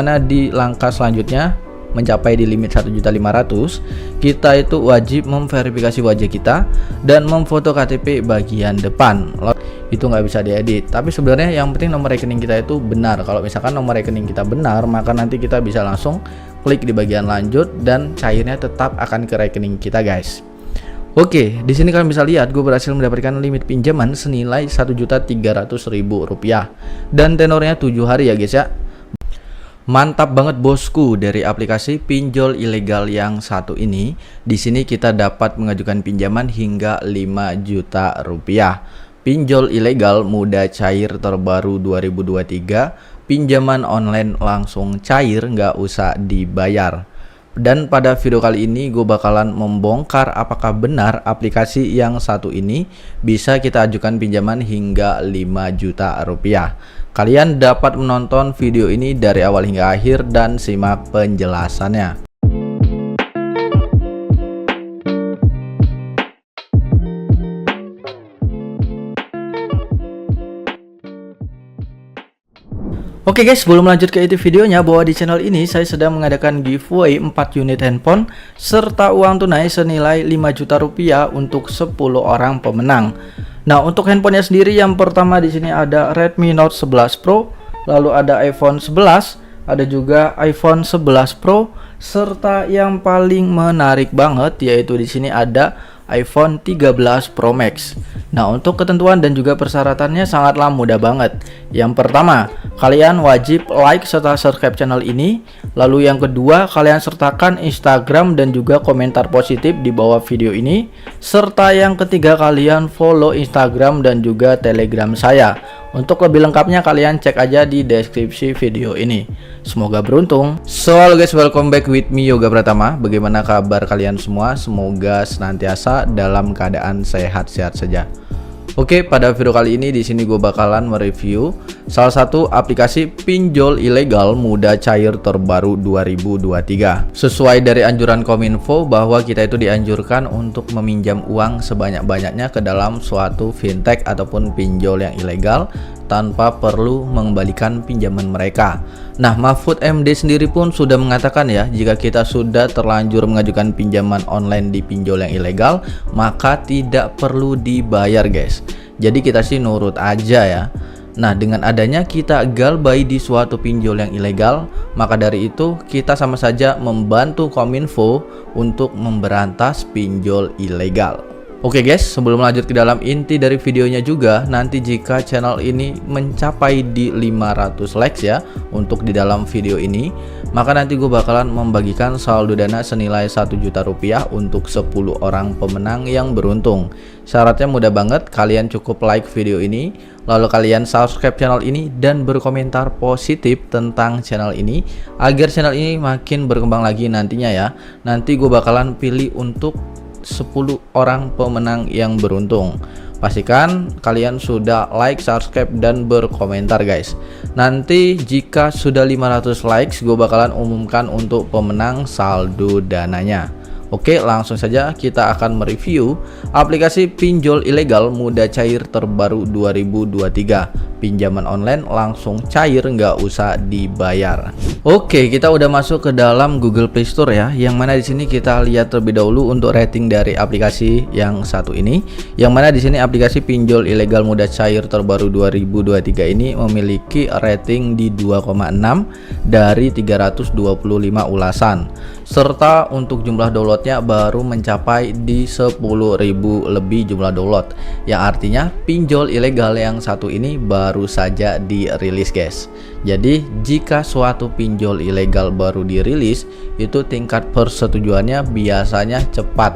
Mana di langkah selanjutnya mencapai di limit 1.500.000, kita itu wajib memverifikasi wajah kita dan memfoto KTP bagian depan. Itu nggak bisa diedit, tapi sebenarnya yang penting nomor rekening kita itu benar. Kalau misalkan nomor rekening kita benar, maka nanti kita bisa langsung klik di bagian lanjut dan cairnya tetap akan ke rekening kita, guys. Oke, di sini kalian bisa lihat gue berhasil mendapatkan limit pinjaman senilai Rp1.300.000 dan tenornya 7 hari ya guys ya. Mantap banget bosku, dari aplikasi pinjol ilegal yang satu ini. Di sini kita dapat mengajukan pinjaman hingga 5 juta rupiah. Pinjol ilegal mudah cair terbaru 2023. Pinjaman online langsung cair, nggak usah dibayar. Dan pada video kali ini gue bakalan membongkar apakah benar aplikasi yang satu ini bisa kita ajukan pinjaman hingga 5 juta rupiah. Kalian dapat menonton video ini dari awal hingga akhir dan simak penjelasannya. Oke guys, sebelum lanjut ke itu videonya, bahwa di channel ini saya sedang mengadakan giveaway 4 unit handphone serta uang tunai senilai 5 juta rupiah untuk 10 orang pemenang. Nah, untuk handphonenya sendiri yang pertama di sini ada Redmi Note 11 Pro, lalu ada iPhone 11, ada juga iPhone 11 Pro, serta yang paling menarik banget yaitu di sini ada iPhone 13 Pro Max. Nah, untuk ketentuan dan juga persyaratannya sangatlah mudah banget. Yang pertama, kalian wajib like serta subscribe channel ini. Lalu yang kedua, kalian sertakan Instagram dan juga komentar positif di bawah video ini. Serta yang ketiga, kalian follow Instagram dan juga Telegram saya. Untuk lebih lengkapnya kalian cek aja di deskripsi video ini. Semoga beruntung. So halo guys, welcome back with me Yoga Pratama. Bagaimana kabar kalian semua? Semoga senantiasa dalam keadaan sehat-sehat saja. Oke, pada video kali ini di sini gue bakalan mereview salah satu aplikasi pinjol ilegal mudah cair terbaru 2023. Sesuai dari anjuran Kominfo bahwa kita itu dianjurkan untuk meminjam uang sebanyak-banyaknya ke dalam suatu fintech ataupun pinjol yang ilegal tanpa perlu mengembalikan pinjaman mereka. Nah, Mahfud MD sendiri pun sudah mengatakan ya, jika kita sudah terlanjur mengajukan pinjaman online di pinjol yang ilegal, maka tidak perlu dibayar guys. Jadi kita sih nurut aja ya. Nah, dengan adanya kita galbay di suatu pinjol yang ilegal, maka dari itu kita sama saja membantu Kominfo untuk memberantas pinjol ilegal. Oke guys, sebelum lanjut ke dalam inti dari videonya juga, nanti jika channel ini mencapai di 500 likes ya untuk di dalam video ini, maka nanti gue bakalan membagikan saldo dana senilai 1 juta rupiah untuk 10 orang pemenang yang beruntung. Syaratnya mudah banget, kalian cukup like video ini, lalu kalian subscribe channel ini dan berkomentar positif tentang channel ini agar channel ini makin berkembang lagi nantinya ya. Nanti gue bakalan pilih untuk 10 orang pemenang yang beruntung. Pastikan kalian sudah like, subscribe, dan berkomentar guys. Nanti jika sudah 500 likes, gue bakalan umumkan untuk pemenang saldo dananya. Oke, langsung saja kita akan mereview aplikasi pinjol ilegal mudah cair terbaru 2023. Pinjaman online langsung cair, nggak usah dibayar. Oke, kita udah masuk ke dalam Google Play Store ya. Yang mana di sini kita lihat terlebih dahulu untuk rating dari aplikasi yang satu ini. Yang mana di sini aplikasi pinjol ilegal mudah cair terbaru 2023 ini memiliki rating di 2,6 dari 325 ulasan. Serta untuk jumlah downloadnya baru mencapai di 10.000 lebih jumlah download. Yang artinya pinjol ilegal yang satu ini baru saja dirilis guys. Jadi jika suatu pinjol ilegal baru dirilis, itu tingkat persetujuannya biasanya cepat.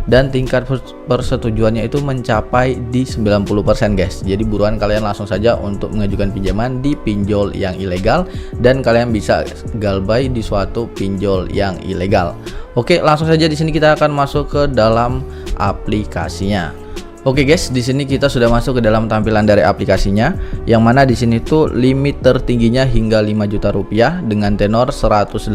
Dan tingkat persetujuannya itu mencapai di 90% guys. Jadi buruan kalian langsung saja untuk mengajukan pinjaman di pinjol yang ilegal, dan kalian bisa galbay di suatu pinjol yang ilegal. Oke, langsung saja di sini kita akan masuk ke dalam aplikasinya. Oke guys, di sini kita sudah masuk ke dalam tampilan dari aplikasinya, yang mana di sini tuh limit tertingginya hingga 5 juta rupiah dengan tenor 180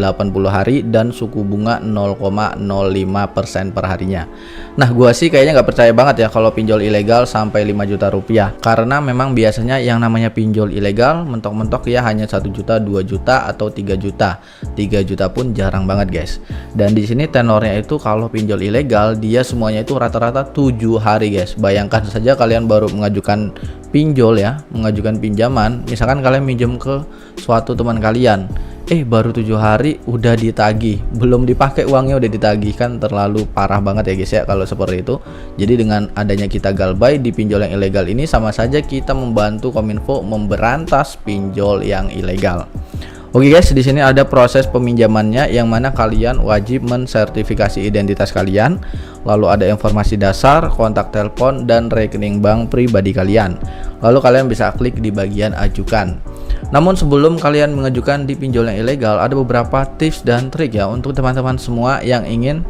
hari dan suku bunga 0,05% per harinya. Nah, gua sih kayaknya nggak percaya banget ya kalau pinjol ilegal sampai 5 juta rupiah, karena memang biasanya yang namanya pinjol ilegal mentok-mentok ya hanya 1 juta, 2 juta atau 3 juta. 3 juta pun jarang banget guys. Dan di sini tenornya itu kalau pinjol ilegal dia semuanya itu rata-rata 7 hari guys. Bayangkan saja kalian baru mengajukan pinjol ya, mengajukan pinjaman, misalkan kalian minjem ke suatu teman kalian, baru 7 hari udah ditagih, belum dipakai uangnya udah ditagih, kan terlalu parah banget ya guys ya kalau seperti itu. Jadi dengan adanya kita galbay di pinjol yang ilegal ini, sama saja kita membantu Kominfo memberantas pinjol yang ilegal. Oke guys, di sini ada proses peminjamannya, yang mana kalian wajib mensertifikasi identitas kalian, lalu ada informasi dasar, kontak telepon, dan rekening bank pribadi kalian. Lalu kalian bisa klik di bagian ajukan. Namun sebelum kalian mengajukan di pinjol yang ilegal, ada beberapa tips dan trik ya untuk teman-teman semua yang ingin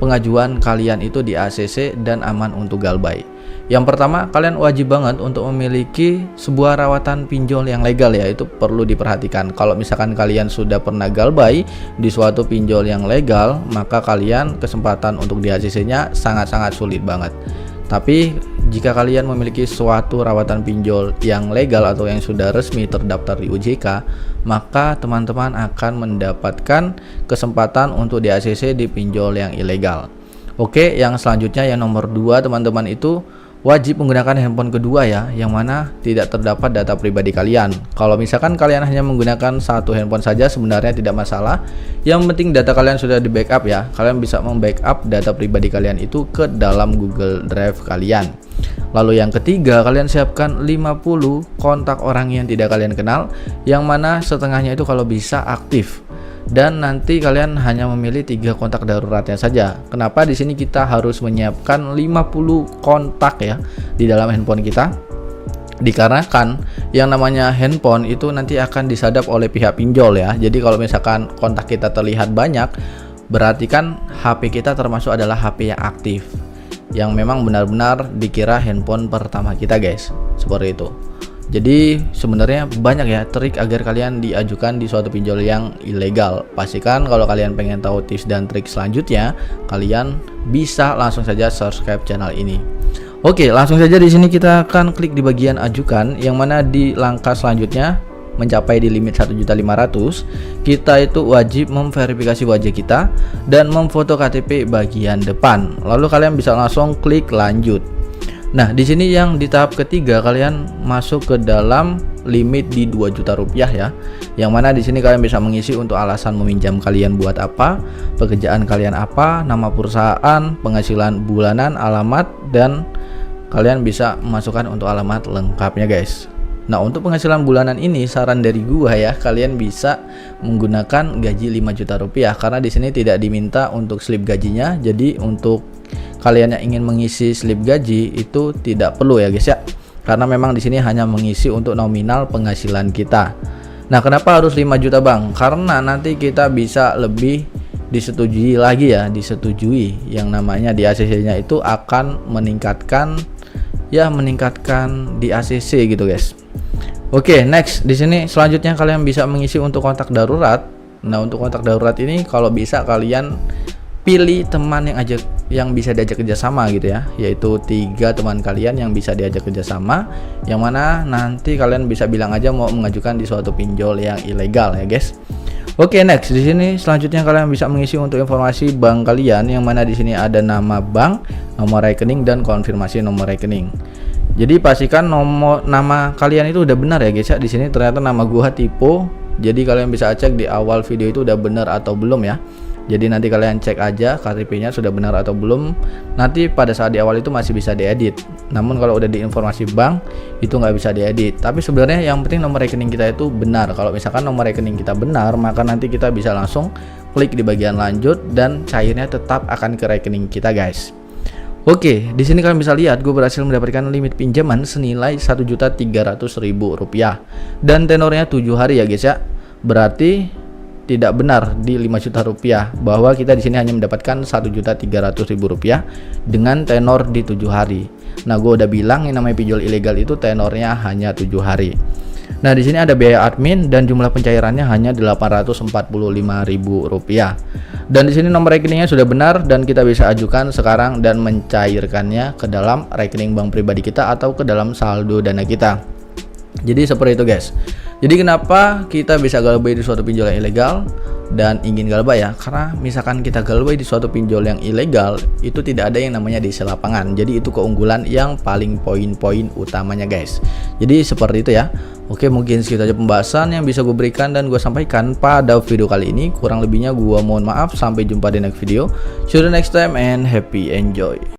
pengajuan kalian itu di ACC dan aman untuk galbay. Yang pertama, kalian wajib banget untuk memiliki sebuah rawatan pinjol yang legal ya, itu perlu diperhatikan. Kalau misalkan kalian sudah pernah galbay di suatu pinjol yang legal, maka kalian kesempatan untuk di ACC-nya sangat-sangat sulit banget. Tapi jika kalian memiliki suatu rawatan pinjol yang legal atau yang sudah resmi terdaftar di OJK, maka teman-teman akan mendapatkan kesempatan untuk di ACC di pinjol yang ilegal. Oke, yang selanjutnya yang nomor 2 teman-teman itu wajib menggunakan handphone kedua ya, yang mana tidak terdapat data pribadi kalian. Kalau misalkan kalian hanya menggunakan satu handphone saja sebenarnya tidak masalah. Yang penting data kalian sudah di backup ya. Kalian bisa membackup data pribadi kalian itu ke dalam Google Drive kalian. Lalu yang ketiga, kalian siapkan 50 kontak orang yang tidak kalian kenal, yang mana setengahnya itu kalau bisa aktif. Dan nanti kalian hanya memilih 3 kontak daruratnya saja. Kenapa di sini kita harus menyiapkan 50 kontak ya di dalam handphone kita? Dikarenakan yang namanya handphone itu nanti akan disadap oleh pihak pinjol ya. Jadi kalau misalkan kontak kita terlihat banyak, berarti kan HP kita termasuk adalah HP yang aktif, yang memang benar-benar dikira handphone pertama kita guys. Seperti itu. Jadi sebenarnya banyak ya trik agar kalian diajukan di suatu pinjol yang ilegal. Pastikan kalau kalian pengen tahu tips dan trik selanjutnya, kalian bisa langsung saja subscribe channel ini. Oke, langsung saja di sini kita akan klik di bagian ajukan, yang mana di langkah selanjutnya mencapai di limit 1.500.000, kita itu wajib memverifikasi wajah kita dan memfoto KTP bagian depan. Lalu kalian bisa langsung klik lanjut. Nah, di sini yang di tahap ketiga kalian masuk ke dalam limit di 2 juta rupiah ya. Yang mana di sini kalian bisa mengisi untuk alasan meminjam kalian buat apa, pekerjaan kalian apa, nama perusahaan, penghasilan bulanan, alamat, dan kalian bisa memasukkan untuk alamat lengkapnya guys. Nah, untuk penghasilan bulanan ini saran dari gua ya, kalian bisa menggunakan gaji 5 juta rupiah karena di sini tidak diminta untuk slip gajinya. Jadi untuk kalian yang ingin mengisi slip gaji itu tidak perlu ya guys ya. Karena memang di sini hanya mengisi untuk nominal penghasilan kita. Nah, kenapa harus 5 juta Bang? Karena nanti kita bisa lebih disetujui lagi ya, disetujui yang namanya di ACC-nya itu akan meningkatkan di ACC gitu guys. Oke, next di sini selanjutnya kalian bisa mengisi untuk kontak darurat. Nah, untuk kontak darurat ini kalau bisa kalian pilih teman yang bisa diajak kerjasama gitu ya, yaitu 3 teman kalian yang bisa diajak kerjasama, yang mana nanti kalian bisa bilang aja mau mengajukan di suatu pinjol yang ilegal ya guys. Oke, next di sini selanjutnya kalian bisa mengisi untuk informasi bank kalian, yang mana di sini ada nama bank, nomor rekening, dan konfirmasi nomor rekening. Jadi pastikan nama kalian itu udah benar ya guys ya. Di sini ternyata nama gua Tipo. Jadi kalian bisa cek di awal video itu udah benar atau belum ya. Jadi nanti kalian cek aja KTP-nya sudah benar atau belum. Nanti pada saat di awal itu masih bisa diedit. Namun kalau udah di informasi bank itu nggak bisa diedit. Tapi sebenarnya yang penting nomor rekening kita itu benar. Kalau misalkan nomor rekening kita benar, maka nanti kita bisa langsung klik di bagian lanjut dan cairnya tetap akan ke rekening kita guys. Oke, di sini kalian bisa lihat gue berhasil mendapatkan limit pinjaman senilai Rp1.300.000 dan tenornya 7 hari ya guys ya. Berarti tidak benar di 5 juta rupiah, bahwa kita di sini hanya mendapatkan 1.300.000 rupiah dengan tenor di 7 hari. Nah, gue udah bilang yang namanya pinjol ilegal itu tenornya hanya 7 hari. Nah, di sini ada biaya admin dan jumlah pencairannya hanya 845.000 rupiah. Dan di sini nomor rekeningnya sudah benar dan kita bisa ajukan sekarang dan mencairkannya ke dalam rekening bank pribadi kita atau ke dalam saldo dana kita. Jadi seperti itu guys. Jadi kenapa kita bisa galbay di suatu pinjol yang ilegal dan ingin galbay ya? Karena misalkan kita galbay di suatu pinjol yang ilegal, itu tidak ada yang namanya diisi lapangan. Jadi itu keunggulan yang paling poin-poin utamanya guys. Jadi seperti itu ya. Oke, mungkin segitu aja pembahasan yang bisa gue berikan dan gue sampaikan pada video kali ini. Kurang lebihnya gue mohon maaf. Sampai jumpa di next video. See you the next time and happy enjoy.